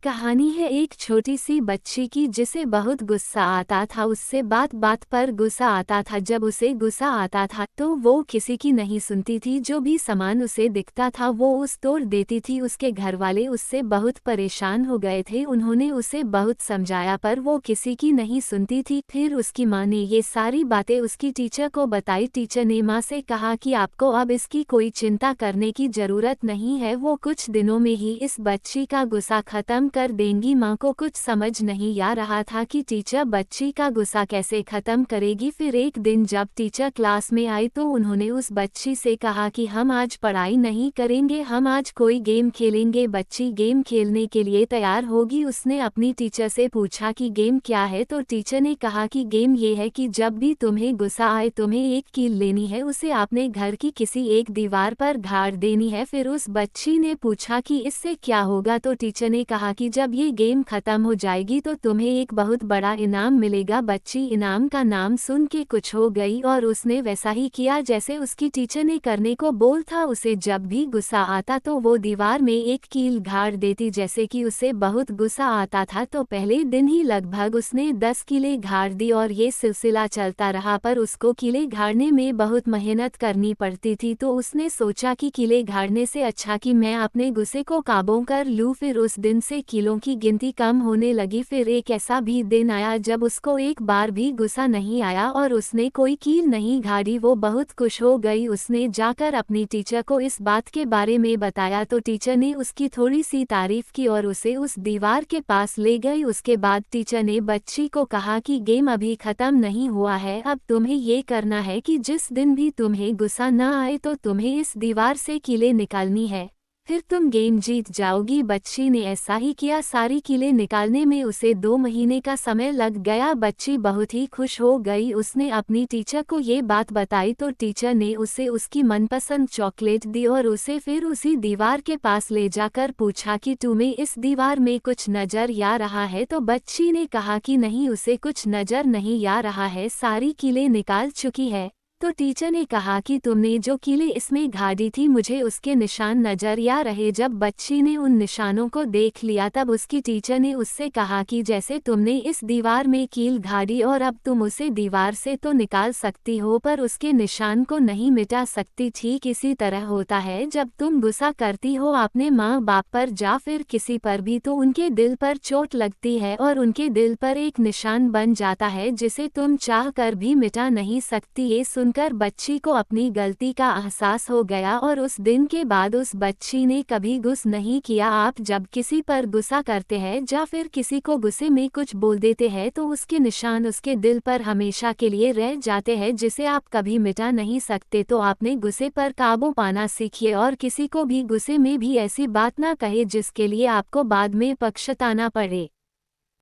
कहानी है एक छोटी सी बच्ची की जिसे बहुत गुस्सा आता था। उससे बात बात पर गुस्सा आता था। जब उसे गुस्सा आता था तो वो किसी की नहीं सुनती थी। जो भी सामान उसे दिखता था वो उस तोड़ देती थी। उसके घर वाले उससे बहुत परेशान हो गए थे। उन्होंने उसे बहुत समझाया पर वो किसी की नहीं सुनती थी। फिर उसकी माँ ने ये सारी बातें उसकी टीचर को बताई। टीचर ने माँ से कहा कि आपको अब इसकी कोई चिंता करने की जरूरत नहीं है, वो कुछ दिनों में ही इस बच्ची का गुस्सा खत्म कर देंगी। माँ को कुछ समझ नहीं आ रहा था कि टीचर बच्ची का गुस्सा कैसे खत्म करेगी। फिर एक दिन जब टीचर क्लास में आई तो उन्होंने उस बच्ची से कहा कि हम आज पढ़ाई नहीं करेंगे, हम आज कोई गेम खेलेंगे। बच्ची गेम खेलने के लिए तैयार होगी। उसने अपनी टीचर से पूछा कि गेम क्या है, तो टीचर ने कहा कि गेम ये है कि जब भी तुम्हें गुस्सा आए तुम्हें एक कील लेनी है, उसे आपने घर की किसी एक दीवार पर गाड़ देनी है। फिर उस बच्ची ने पूछा कि इससे क्या होगा, तो टीचर ने कहा कि जब ये गेम खत्म हो जाएगी तो तुम्हें एक बहुत बड़ा इनाम मिलेगा। बच्ची इनाम का नाम सुन के कुछ हो गई और उसने वैसा ही किया जैसे उसकी टीचर ने करने को बोल था। उसे जब भी गुस्सा आता तो वो दीवार में एक कील गाड़ देती। जैसे कि उसे बहुत गुस्सा आता था तो पहले दिन ही लगभग उसने 10 कीलें गाड़ दी और ये सिलसिला चलता रहा। पर उसको कीलें गाड़ने में बहुत मेहनत करनी पड़ती थी। तो उसने सोचा कि कीलें गाड़ने से अच्छा कि मैं अपने गुस्से को काबू कर लूँ। फिर उस दिन से कीलों की गिनती कम होने लगी। फिर एक ऐसा भी दिन आया जब उसको एक बार भी गुस्सा नहीं आया और उसने कोई कील नहीं गाड़ी। वो बहुत खुश हो गई। उसने जाकर अपनी टीचर को इस बात के बारे में बताया तो टीचर ने उसकी थोड़ी सी तारीफ की और उसे उस दीवार के पास ले गई। उसके बाद टीचर ने बच्ची को कहा कि गेम अभी खत्म नहीं हुआ है, अब तुम्हें ये करना है कि जिस दिन भी तुम्हें गुस्सा न आए तो तुम्हें इस दीवार से कीलें निकालनी है, फिर तुम गेम जीत जाओगी। बच्ची ने ऐसा ही किया। सारी कीलें निकालने में उसे 2 महीने का समय लग गया। बच्ची बहुत ही खुश हो गई। उसने अपनी टीचर को ये बात बताई तो टीचर ने उसे उसकी मनपसंद चॉकलेट दी और उसे फिर उसी दीवार के पास ले जाकर पूछा कि तुम्हें इस दीवार में कुछ नजर आ रहा है, तो बच्ची ने कहा कि नहीं, उसे कुछ नजर नहीं आ रहा है, सारी कीलें निकाल चुकी है। तो टीचर ने कहा कि तुमने जो कीलें इसमें गाड़ी थी मुझे उसके निशान नजर आ रहे। जब बच्ची ने उन निशानों को देख लिया तब उसकी टीचर ने उससे कहा कि जैसे तुमने इस दीवार में कील गाड़ी और अब तुम उसे दीवार से तो निकाल सकती हो पर उसके निशान को नहीं मिटा सकती। ठीक इसी तरह होता है जब तुम गुस्सा करती हो अपने माँ बाप पर या फिर किसी पर भी तो उनके दिल पर चोट लगती है और उनके दिल पर एक निशान बन जाता है जिसे तुम चाह कर भी मिटा नहीं सकती। ये सुनकर बच्ची को अपनी गलती का एहसास हो गया और उस दिन के बाद उस बच्ची ने कभी गुस्सा नहीं किया। आप जब किसी पर गुस्सा करते हैं या फिर किसी को गुस्से में कुछ बोल देते हैं तो उसके निशान उसके दिल पर हमेशा के लिए रह जाते हैं जिसे आप कभी मिटा नहीं सकते। तो आपने गुस्से पर काबू पाना सीखिए और किसी को भी गुस्से में भी ऐसी बात ना कहे जिसके लिए आपको बाद में पछताना पड़े।